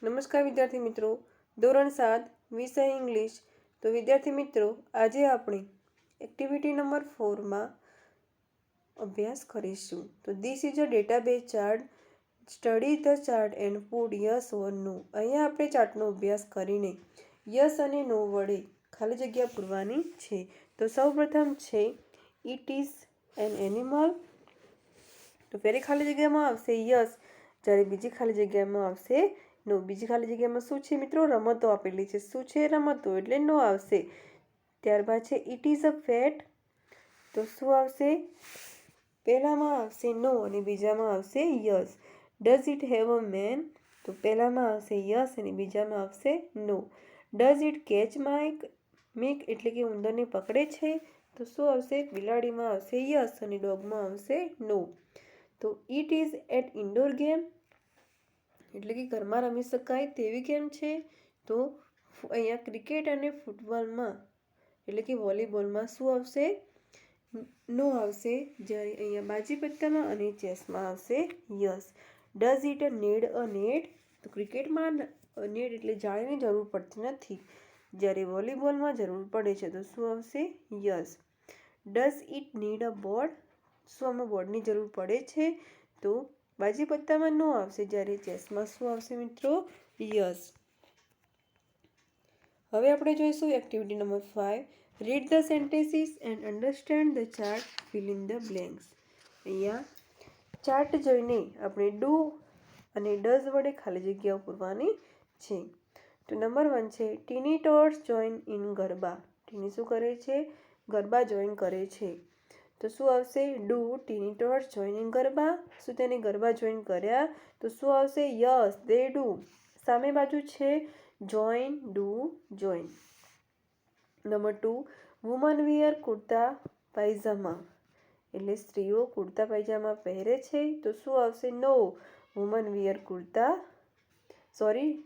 નમસ્કાર વિદ્યાર્થી મિત્રો, ધોરણ 7 વિષય ઇંગ્લિશ. તો વિદ્યાર્થી મિત્રો, આજે આપણે એક્ટિવિટી નંબર 4માં અભ્યાસ કરીશું. તો this is a database chart. Study the chart and put yes or no. અહીંયા આપણે ચાર્ટનો અભ્યાસ કરીને યસ અને નો વડે ખાલી જગ્યા પૂરવાની છે. તો સૌપ્રથમ છે ઇટ ઇઝ એન એનિમલ. તો પહેલી ખાલી જગ્યામાં આવશે યસ, જ્યારે બીજી ખાલી જગ્યામાં આવશે નો. બીજી ખાલી જગ્યામાં શું છે મિત્રો? રમતો આપેલી છે. શું છે? રમતો, એટલે નો આવશે. ત્યારબાદ છે ઇટ ઇઝ અ પેટ. તો શું આવશે? પહેલામાં આવશે નો અને બીજામાં આવશે yes. Does it have a mane. તો પહેલામાં આવશે યસ અને બીજામાં આવશે no. Does it catch mice, એટલે કે ઉંદરને પકડે છે. તો શું આવશે? બિલાડીમાં આવશે યસ અને ડોગમાં આવશે નો. તો it is at indoor game, એટલે કે ઘરમાં રમી શકાય તેવી ગેમ છે. તો અહીંયા ક્રિકેટ અને ફૂટબોલમાં, એટલે કે વોલીબોલમાં શું આવશે? નો આવશે. જ્યારે અહીંયા બાજી પત્તામાં અને ચેસમાં આવશે yes. Does it need a net. તો ક્રિકેટમાં નેટ એટલે જાળીની જરૂર પડતી નથી, જ્યારે વોલીબોલમાં જરૂર પડે છે. તો શું આવશે? Yes. Does it need a board. શું આમાં બોર્ડની જરૂર પડે છે? તો બાજી પત્તામાં નો આવશે, જ્યારે ચેસમાં શું આવશે મિત્રો? યસ. હવે આપણે જોઈશું activity number 5. Read the sentences and understand the chart. Fill in the blanks. અહીંયા ચાર્ટ જોઈને આપણે ડુ અને ડઝ વડે ખાલી જગ્યાઓ પૂરવાની છે. તો નંબર 1 છે ટીની ટોર્સ જોઈન ઇન ગરબા. ટીની શું કરે છે? ગરબા જોઈન કરે છે. તો શું આવશે? Do teeny tots join in garba. શું તેને ગરબા જોઈન કર્યા? તો શું આવશે? Yes, they do. સામે બાજુ છે join, do, join. Number 2, women wear kurta pyjama, એટલે સ્ત્રીઓ કુર્તા પાયજામા પહેરે છે. તો શું આવશે? No, women wear kurta,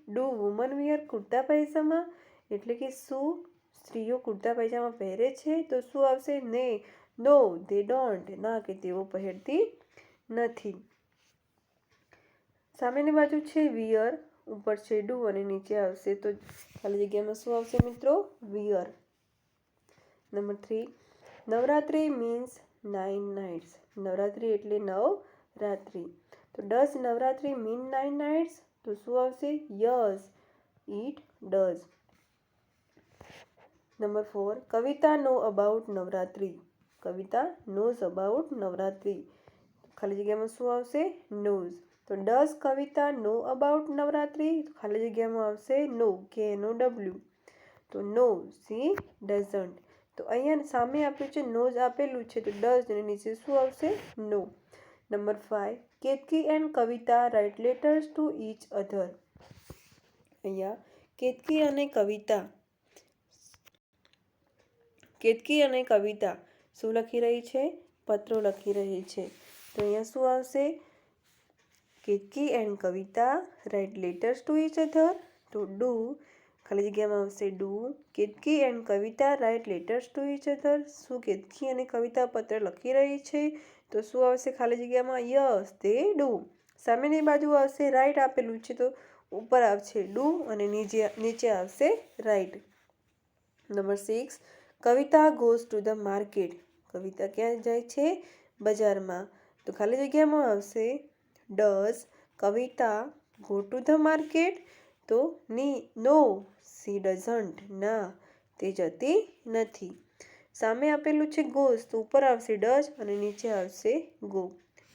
do women wear kurta pyjama, એટલે કે શું સ્ત્રીઓ કુર્તા પાયજામા પહેરે છે? તો શું આવશે? નો, દે ડોન્ટ, ના કે તેઓ પહેરતી નથી. સામેની બાજુ છે વિયર, ઉપર છે ડુ અને નીચે આવશે તો ખાલી જગ્યામાં શું આવશે મિત્રો? Wear. Number 3, Navratri means 9 nights. Navratri એટલે 9 રાત્રિ. તો ડઝ નવરાત્રિ મીન 9 નાઇટ્સ? તો શું આવશે? Yes, it does. Number 4, Kavita know about Navratri. Kavita knows about Navratri. ખાલી જગ્યામાં શું આવશે? નોઝ. તો does Kavita know about Navratri? ખાલી જગ્યામાં આવશે નો, KNOW. તો નો, શી ડઝન્ટ. તો અહીંયા સામે આપ્યું છે નોઝ આપેલું છે, તો ડઝ અને નીચે શું આવશે? No. Number 5, Ketki and Kavita write letters to each other. અહીંયા કેતકી અને કવિતા શું લખી રહી છે? પત્રો લખી રહી છે. તો અહીંયા શું આવશે? Ketki and Kavita write letters to each other. તો ડુ, ખાલી જગ્યામાં આવશે do. Ketki and Kavita write letters to each other. શું કેતકી અને કવિતા પત્ર લખી રહી છે? તો શું આવશે ખાલી જગ્યામાં? Yes, they do. સામેની બાજુ આવશે રાઇટ આપેલું છે, તો ઉપર આવશે ડુ અને નીચે આવશે write. Number 6, Kavita goes to the market. Kavita ક્યાં જાય છે? બજારમાં. તો ખાલી જગ્યામાં આવશે does Kavita go to the market. તો નો, સી ડઝન્ટ, ના તે જતી નથી. સામે આપેલું છે ગોઝ, તો ઉપર આવશે ડઝ અને નીચે આવશે go.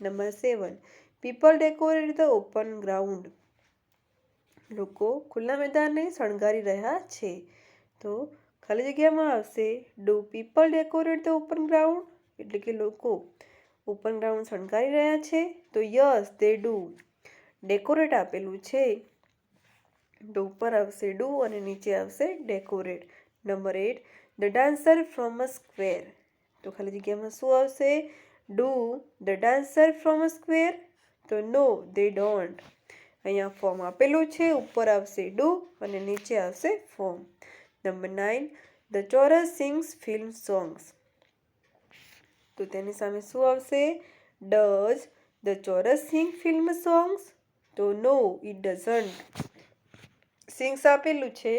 Number 7, people decorate the open ground. લોકો ખુલ્લા મેદાનને શણગારી રહ્યા છે. તો ખાલી જગ્યામાં આવશે do people decorate the open ground, એટલે કે લોકો ઓપન ગ્રાઉન્ડ શણગારી રહ્યા છે. તો યસ, દે ડુ. ડેકોરેટ આપેલું છે, તો ઉપર આવશે ડુ અને નીચે આવશે decorate. Number 8, the dancer form a square. તો ખાલી જગ્યામાં શું આવશે? Do the dancer form a square. તો નો, દે ડોન્ટ. અહીંયા ફોર્મ આપેલું છે, ઉપર આવશે ડુ અને નીચે આવશે ફોર્મ. નંબર 9, ધ ચોરસ સિંગ્સ ફિલ્મ સોંગ્સ. તો તેની સામે શું આવશે? ડઝ ધ ચોરસ સિંગ ફિલ્મ સોંગ્સ. તો નો, ઇટ ડઝન્ટ. સિંગ્સ આપેલું છે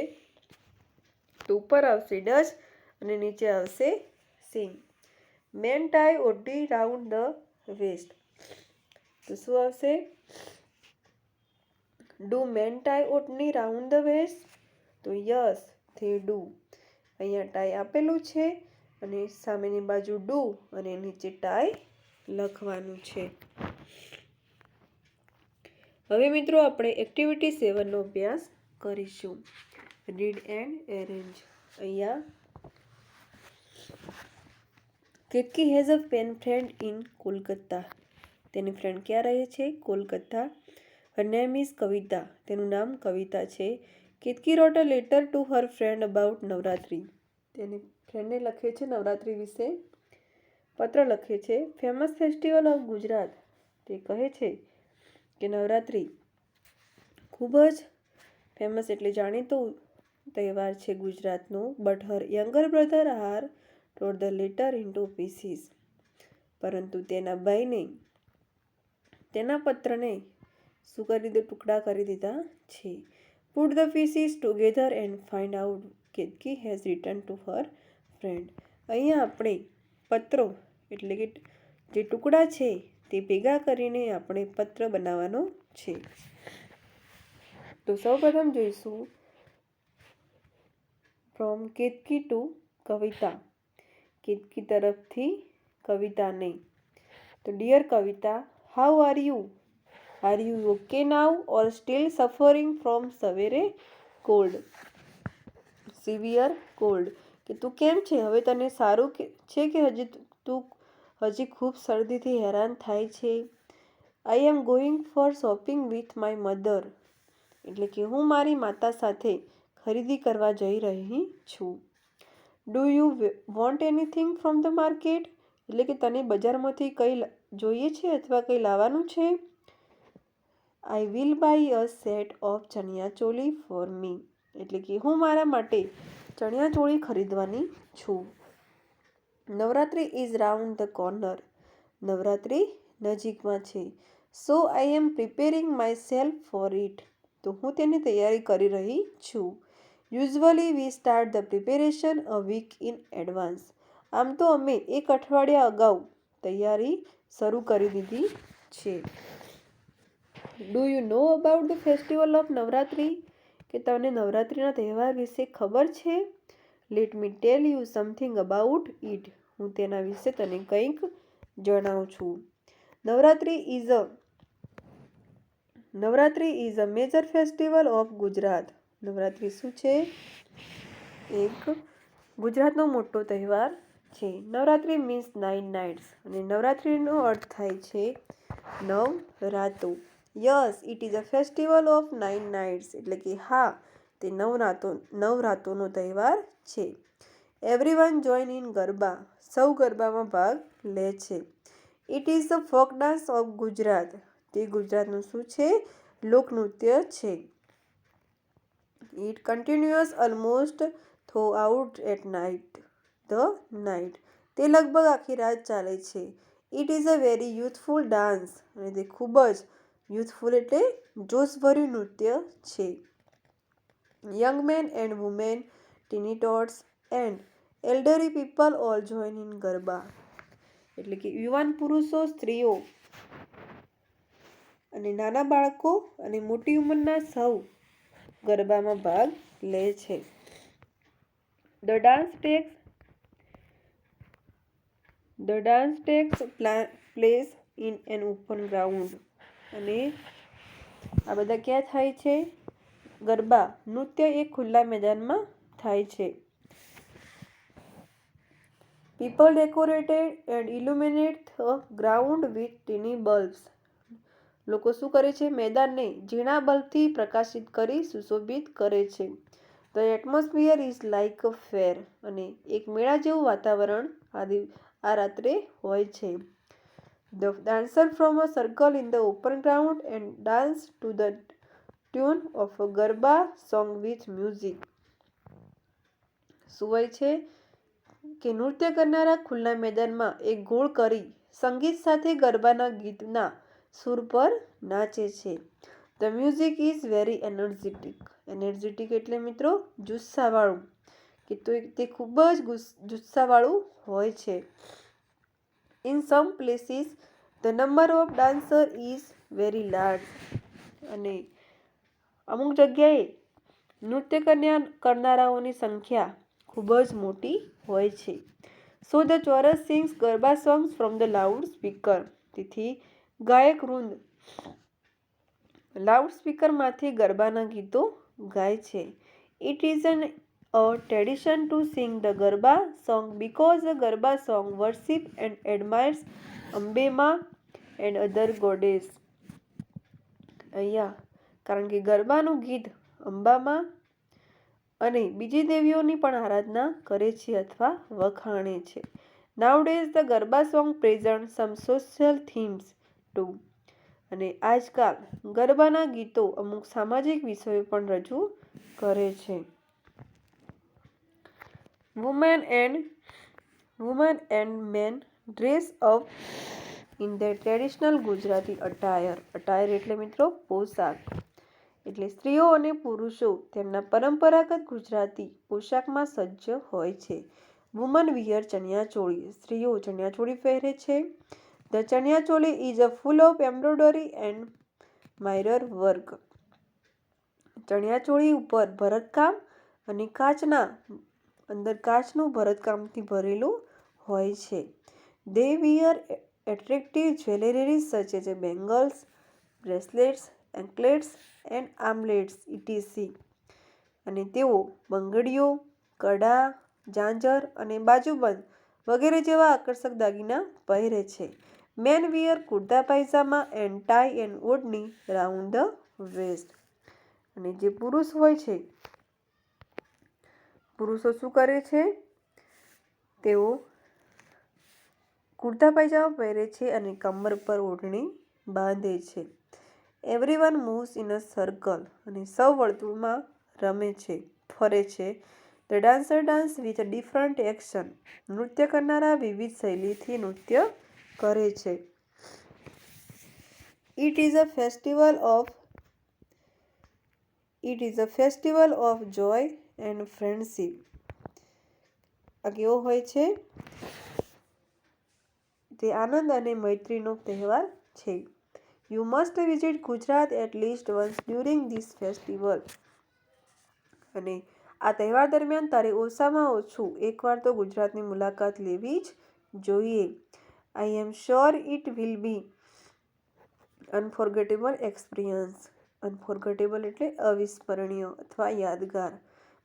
તો ઉપર આવશે ડઝ અને નીચે આવશે સિંગ. મેન ટાઈ ઓઢી રાઉન્ડ ધ વેસ્ટ, તો શું આવશે? Do men tie odhni round the waist? તો યસ ધે ડુ. અહીંયા ટાઈ આપેલું છે અને સામેની બાજુ ડુ અને નીચે ટાઈ લખવાનું છે. હવે મિત્રો આપણે એક્ટિવિટી 7નો અભ્યાસ કરીશું. Read and arrange. અહીંયા Ketki has a pen friend in Kolkata. તેની ફ્રેન્ડ ક્યાં રહે છે? Kolkata. Her name is Kavita. તેનું નામ કવિતા છે. Ketki wrote a letter to her friend about Navratri. તેની ફ્રેન્ડને લખે છે નવરાત્રિ વિશે પત્ર લખે છે. Famous festival of Gujarat. તે કહે છે કે નવરાત્રિ ખૂબ જ ફેમસ એટલે જાણીતો તહેવાર છે ગુજરાતનો. But her younger brother are tore the letter into pieces. પરંતુ તેના ભાઈને તેના પત્રને શું કરી દીધું? ટુકડા કરી દીધા છે. Put the pieces together and find out Ketaki has return to her friend. અહીંયા આપણે પત્રો એટલે કે જે ટુકડા છે તે ભેગા કરીને આપણે પત્ર બનાવવાનો છે. તો સૌપ્રથમ જોઈશું ફ્રોમ કેતકી ટુ કવિતા. કેતકી તરફથી કવિતાને. તો dear Kavita, how are you? Are you okay now or still suffering from severe cold? કે તું કેમ છે? હવે તને સારું છે કે હજી ખૂબ શરદીથી હેરાન થાય છે? I am going for shopping with my mother. એટલે કે હું મારી માતા સાથે ખરીદી કરવા જઈ રહી છું. Do you want anything from the market? એટલે કે તને બજારમાંથી કંઈ જોઈએ છે અથવા કંઈ લાવવાનું છે? I will buy a set of chaniya choli for me. એટલે કે હું મારા માટે ચણિયાચોળી ખરીદવાની છું. Navratri is round the corner. Navratri નજીકમાં છે. So I am preparing myself for it. તો હું તેની તૈયારી કરી રહી છું. Usually we start the preparation a week in advance. આમ તો અમે એક અઠવાડિયા અગાઉ તૈયારી શરૂ કરી દીધી છે. Do you know about the festival of Navratri? કે તમને નવરાત્રિના તહેવાર વિશે ખબર છે? Let me tell you something about it. હું તેના વિશે તને કંઈક જણાવું છું. Navratri is a major festival of Gujarat. Navratri શું છે? એક ગુજરાતનો મોટો તહેવાર છે. Navratri means 9 nights. અને નવરાત્રિનો અર્થ થાય છે 9 રાતો. Yes it is a festival of 9 nights. એટલે કે હા, તે 9 રાતોનો તહેવાર છે. Everyone join in garba. સૌ ગરબામાં ભાગ લે છે. It is the folk dance of Gujarat. તે ગુજરાતનું શું છે? લોકનૃત્ય છે. It continuous almost throughout at the night. તે લગભગ આખી રાત ચાલે છે. It is a very youthful dance. અને તે ખૂબ જ યુથફુલ એટલે જોશભર્યું નૃત્ય છે. Young men and women, teeny tots and elderly people all join in garba. એટલે કે યુવાન પુરુષો, સ્ત્રીઓ અને નાના બાળકો અને મોટી ઉંમરના સૌ ગરબામાં ભાગ લે છે. The dance tax place in an open ground. અને આ બધા ક્યાં થાય છે? ગરબા નૃત્ય એક ખુલ્લા મેદાનમાં થાય છે. People decorated and illuminate the ground with teeny bulbs. લોકો શું કરે છે? મેદાનને ઝીણા બલ્બથી પ્રકાશિત કરી સુશોભિત કરે છે. The atmosphere is like a fair. અને એક મેળા જેવું વાતાવરણ આ રાત્રે હોય છે. The dancer form a circle in the open ground and dance to the tune of a garba song with music. શું હોય છે? કે નૃત્ય કરનારા ખુલ્લા મેદાનમાં એક ગોળ કરી સંગીત સાથે ગરબાના ગીતના સૂર પર નાચે છે. The music is very energetic. Energetic એટલે મિત્રો જુસ્સાવાળું, કે તો તે ખૂબ જ જુસ્સાવાળું હોય છે. In sum places the number of dancer is very large. અને અમુક જગ્યાએ નૃત્ય કરનારાઓની સંખ્યા ખૂબ જ મોટી હોય છે. સો ધ ચોરસ sings garba songs from the loud speaker. તેથી ગાયક વૃંદ લાઉડ સ્પીકરમાંથી ગરબાના ગીતો ગાય છે. It is an a tradition to sing the Garba song because the Garba song worship and admires Ambema and other goddess. અહીંયા કારણ કે ગરબાનું ગીત અંબામાં અને બીજી દેવીઓની પણ આરાધના કરે છે અથવા વખાણે છે. Nowadays the Garba song present some social themes too. અને આજકાલ ગરબાના ગીતો અમુક સામાજિક વિષયો પણ રજૂ કરે છે. Women and men dress up in their traditional Gujarati attire. Attire એટલે મિત્રો પોશાક. એટલે સ્ત્રીઓ અને પુરુષો તેમના પરંપરાગત ગુજરાતી પોશાકમાં સજ્જ હોય છે. Women wear chaniya choli. સ્ત્રીઓ ચણિયાચોળી પહેરે છે. The chaniya choli is a full of embroidery and mirror work. Chaniya choli ઉપર ભરતકામ અને અંદર કાચનું ભરતકામથી ભરેલું હોય છે. They wear attractive jewellery such as bangles, bracelets, anklets and armlets etc. અને તેઓ બંગડીઓ, કડા, ઝાંઝર અને બાજુબંધ વગેરે જેવા આકર્ષક દાગીના પહેરે છે. Men wear kurta pyjama and tie and odhni round the waist. અને જે પુરુષ હોય છે, પુરુષો શું કરે છે? તેઓ કુર્તા પાયજામા પહેરે છે અને કમર પર ઓઢણી બાંધે છે. Everyone moves in a circle. અને સૌ વર્તુળમાં રમે છે, ફરે છે. The dancer dance with different action. નૃત્ય કરનારા વિવિધ શૈલીથી નૃત્ય કરે છે. It is a festival of joy and friendship. આ કેવો હોય છે? તે આનંદ અને મૈત્રીનો તહેવાર છે. You must visit Gujarat at least once during this festival. અને આ તહેવાર દરમિયાન તારે ઓછામાં ઓછું એકવાર તો ગુજરાતની મુલાકાત લેવી જ જોઈએ. I am sure it will be unforgettable experience. Unforgettable એટલે અવિસ્મરણીય અથવા યાદગાર.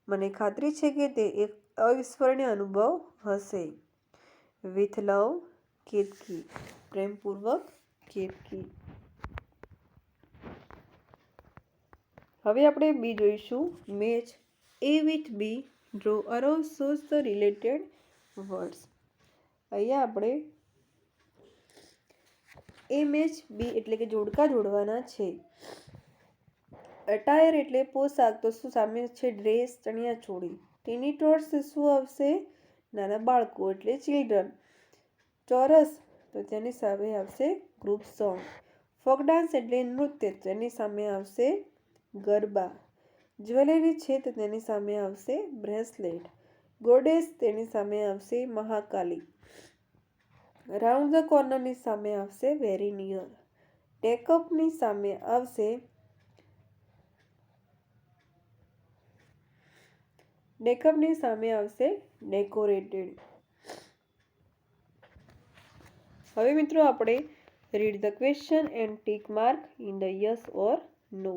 મને ખાતરી છે કે તે એક અવિસ્મરણીય અનુભવ હશે. With love, Ketki. પ્રેમપૂર્વક, કેતકી. હવે આપણે બી જોઈશું. Match A with B, draw arrows shows the related words. અહીંયા આપણે એ મેચ બી એટલે કે જોડકા જોડવાના છે. અટાયર એટલે પોશાક, તો શું સામે છે? ડ્રેસ, ચણિયાચોળી. ટીની ટોટ્સ શું આવશે? નાના બાળકો એટલે ચિલ્ડ્રન. ચોરસ તો તેની સામે આવશે ગ્રુપ સોંગ. ફોક ડાન્સ એટલે નૃત્ય, તેની સામે આવશે ગરબા. જ્વેલરી છે તો તેની સામે આવશે બ્રેસલેટ. ગોડેસ તેની સામે આવશે મહાકાલી. રાઉન્ડ ધ કોર્નરની સામે આવશે વેરી નિયર. ટેકઅપની સામે આવશે ડેકોરેટેડ. હવે મિત્રો આપણે read the question and tick mark in the yes or no.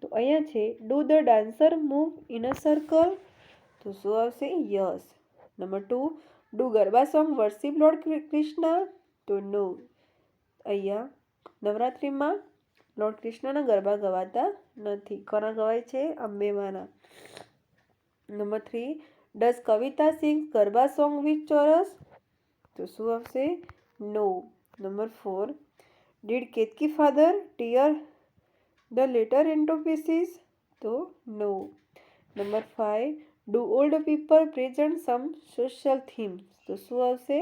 તો અહીંયા છે do the dancer move in a circle. તો શું આવશે? Yes. Number 2, do garba song worship lord Krishna. તો નો. અહીંયા નવરાત્રિમાં લોર્ડ કૃષ્ણના ગરબા ગવાતા નથી. કોના ગવાય છે? અંબેમાના. Number 3, does Kavita sing garba song with chorus. તો શું આવશે? No. Number 4, did Ketki father tear the letter into pieces. તો no. Number 5, do old people present some social themes. તો શું આવશે?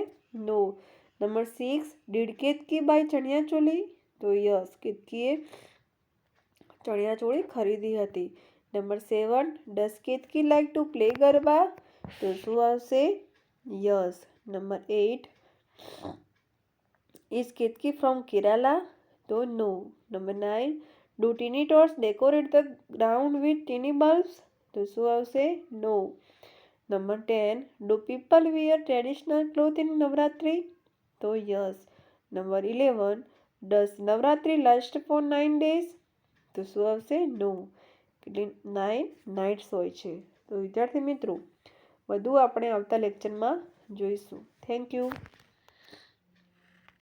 No. Number 6, did Ketki buy chaniya choli. તો યસ, કેતકીએ ચણિયાચોળી ખરીદી હતી. Number 7, does Ketki like to play garba? તો શું આવશે? Yes. Number 8, is Ketaki from Kerala? તો no. Number 9, do teeny tots decorate the ground with teeny bulbs? તો શું આવશે? No. Number 10, do people wear traditional cloth in Navratri? તો yes. Number 11, does Navratri last for 9 days? તો શું આવશે? નો. કેટલી 9 નાઇટ્સ હોય છે. તો વિદ્યાર્થી મિત્રો, બધું આપણે આવતા લેક્ચરમાં જોઈશું. Thank you.